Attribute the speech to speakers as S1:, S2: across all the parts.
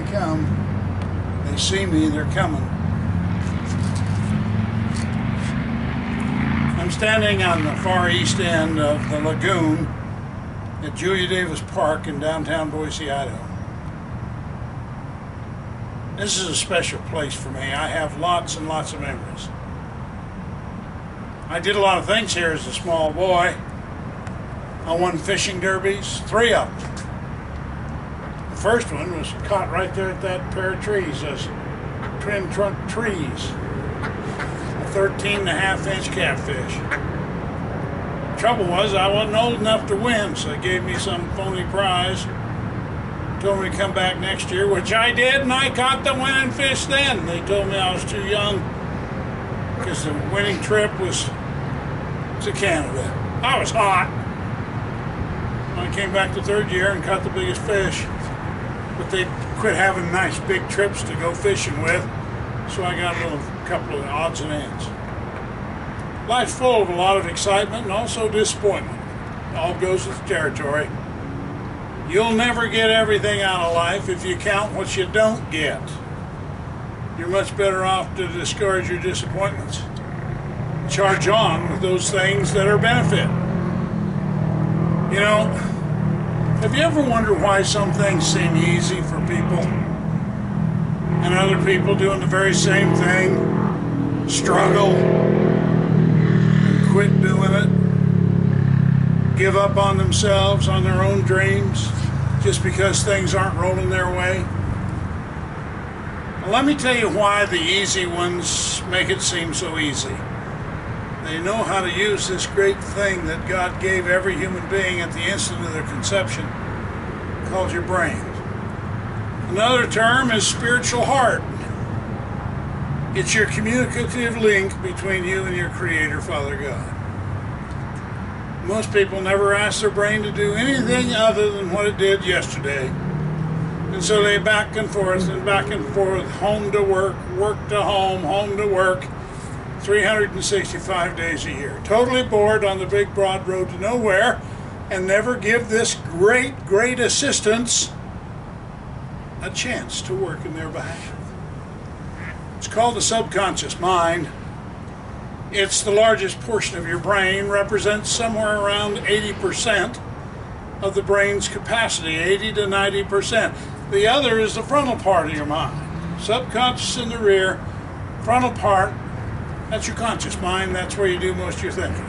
S1: come. They see me, they're coming. I'm standing on the far east end of the lagoon at Julia Davis Park in downtown Boise, Idaho. This is a special place for me. I have lots and lots of memories. I did a lot of things here as a small boy. I won fishing derbies, 3 of them. The first one was caught right there at that pair of trees, those twin trunk trees. A 13.5-inch catfish. Trouble was, I wasn't old enough to win, so they gave me some phony prize. Told me to come back next year, which I did, and I caught the winning fish then. They told me I was too young because the winning trip was to Canada. I was hot. I came back the 3rd year and caught the biggest fish, but they quit having nice big trips to go fishing with, so I got a couple of odds and ends. Life's full of a lot of excitement and also disappointment. It all goes with the territory. You'll never get everything out of life if you count what you don't get. You're much better off to discourage your disappointments. Charge on with those things that are benefit. You know, have you ever wondered why some things seem easy for people and other people doing the very same thing struggle and quit doing it? Give up on themselves, on their own dreams, just because things aren't rolling their way? Well, let me tell you why the easy ones make it seem so easy. They know how to use this great thing that God gave every human being at the instant of their conception, called your brain. Another term is spiritual heart. It's your communicative link between you and your Creator, Father God. Most people never ask their brain to do anything other than what it did yesterday. And so they back and forth, home to work, work to home to work, 365 days a year. Totally bored on the big broad road to nowhere, and never give this great assistance a chance to work in their behalf. It's called the subconscious mind. It's the largest portion of your brain, represents somewhere around 80% of the brain's capacity, 80 to 90%. The other is the frontal part of your mind. Subconscious in the rear, frontal part, that's your conscious mind, that's where you do most of your thinking.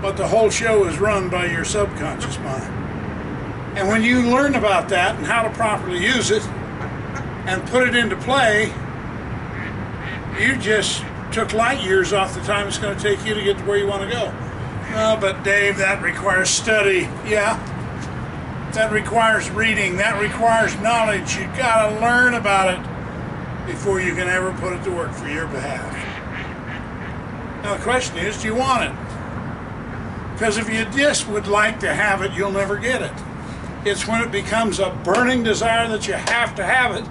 S1: But the whole show is run by your subconscious mind. And when you learn about that and how to properly use it and put it into play, you just took light years off the time it's going to take you to get to where you want to go. Oh, but Dave, that requires study. Yeah, that requires reading. That requires knowledge. You got to learn about it before you can ever put it to work for your behalf. Now the question is, do you want it? Because if you just would like to have it, you'll never get it. It's when it becomes a burning desire that you have to have it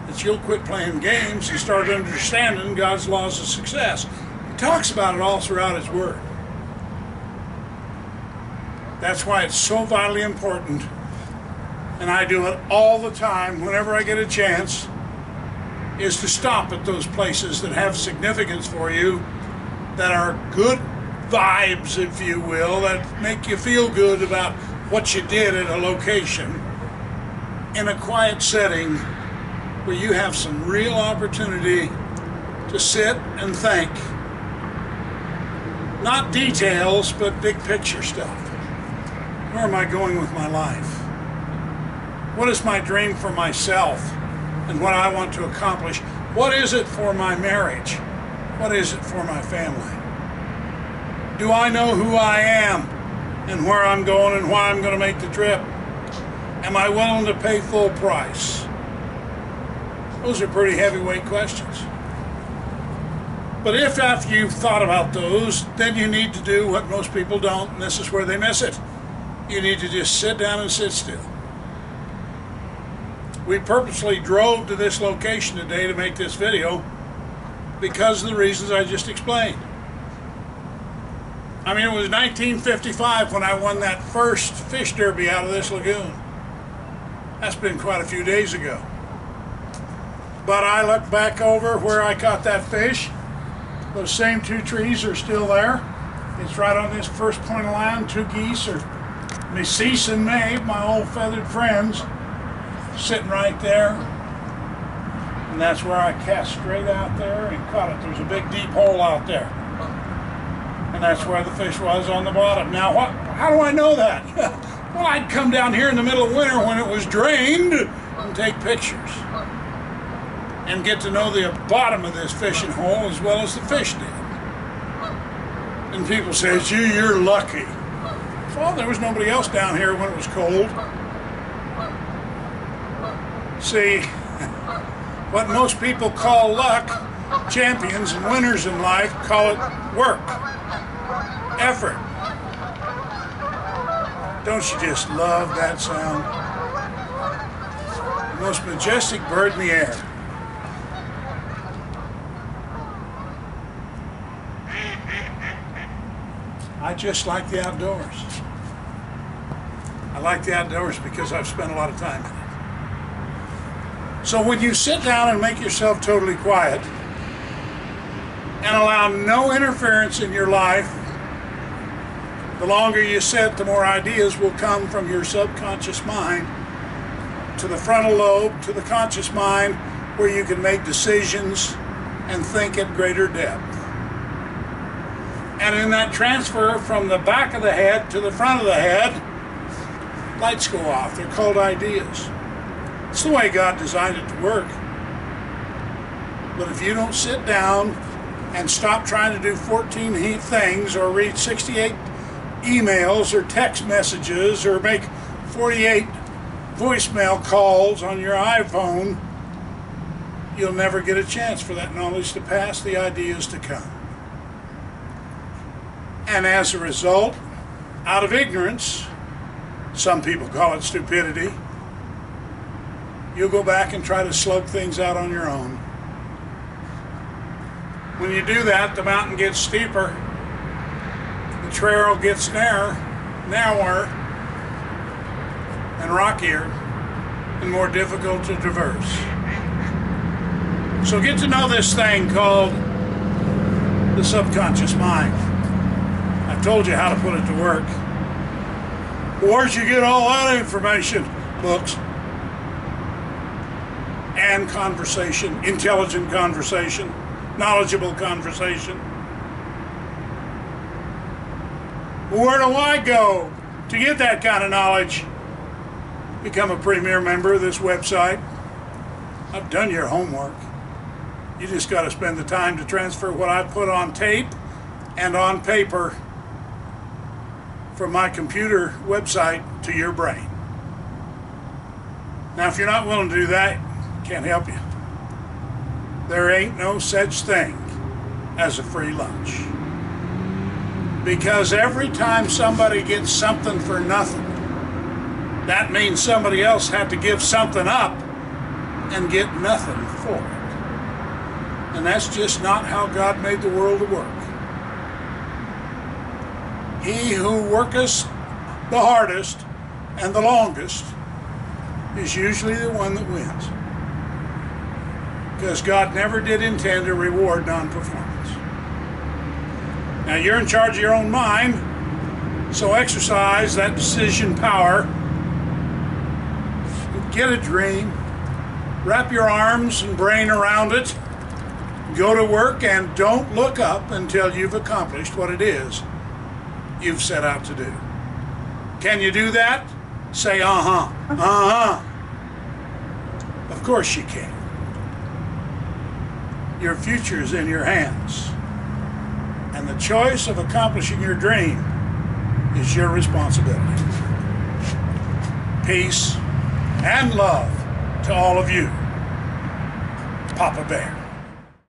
S1: that you'll quit playing games and start understanding God's laws of success. He talks about it all throughout His Word. That's why it's so vitally important, and I do it all the time whenever I get a chance, is to stop at those places that have significance for you, that are good vibes, if you will, that make you feel good about what you did at a location, in a quiet setting where you have some real opportunity to sit and think. Not details, but big picture stuff. Where am I going with my life? What is my dream for myself and what I want to accomplish? What is it for my marriage? What is it for my family? Do I know who I am and where I'm going and why I'm going to make the trip? Am I willing to pay full price? Those are pretty heavyweight questions. But if after you've thought about those, then you need to do what most people don't, and this is where they miss it. You need to just sit down and sit still. We purposely drove to this location today to make this video because of the reasons I just explained. I mean, it was 1955 when I won that first fish derby out of this lagoon. That's been quite a few days ago. But I look back over where I caught that fish. Those same 2 trees are still there. It's right on this first point of land. 2 geese are Cease and Maeve, my old feathered friends, sitting right there. And that's where I cast straight out there and caught it. There's a big deep hole out there. And that's where the fish was, on the bottom. Now, how do I know that? Well, I'd come down here in the middle of winter when it was drained and take pictures and get to know the bottom of this fishing hole as well as the fish did. And people say, it's you, you're lucky. Well, there was nobody else down here when it was cold. See, what most people call luck, champions and winners in life call it work, effort. Don't you just love that sound? The most majestic bird in the air. I just like the outdoors. I like the outdoors because I've spent a lot of time in it. So when you sit down and make yourself totally quiet and allow no interference in your life, the longer you sit, the more ideas will come from your subconscious mind to the frontal lobe, to the conscious mind, where you can make decisions and think at greater depth. And in that transfer from the back of the head to the front of the head, lights go off. They're called ideas. It's the way God designed it to work. But if you don't sit down and stop trying to do 14 things or read 68 emails or text messages or make 48 voicemail calls on your iPhone, you'll never get a chance for that knowledge to pass, the ideas to come. And as a result, out of ignorance, some people call it stupidity, you'll go back and try to slug things out on your own. When you do that, the mountain gets steeper, the trail gets narrower, and rockier, and more difficult to traverse. So get to know this thing called the subconscious mind. I've told you how to put it to work. Where'd you get all that information? Books. And conversation, intelligent conversation, knowledgeable conversation. Where do I go to get that kind of knowledge? Become a premier member of this website. I've done your homework. You just got to spend the time to transfer what I put on tape and on paper from my computer website to your brain. Now, if you're not willing to do that, can't help you. There ain't no such thing as a free lunch. Because every time somebody gets something for nothing, that means somebody else had to give something up and get nothing for it. And that's just not how God made the world to work. He who worketh the hardest and the longest is usually the one that wins. Because God never did intend to reward non-performance. Now you're in charge of your own mind, so exercise that decision power. Get a dream, wrap your arms and brain around it, go to work, and don't look up until you've accomplished what it is you've set out to do. Can you do that? Say, uh-huh, uh-huh. Of course you can. Your future is in your hands. And the choice of accomplishing your dream is your responsibility. Peace and love to all of you. Papa Bear.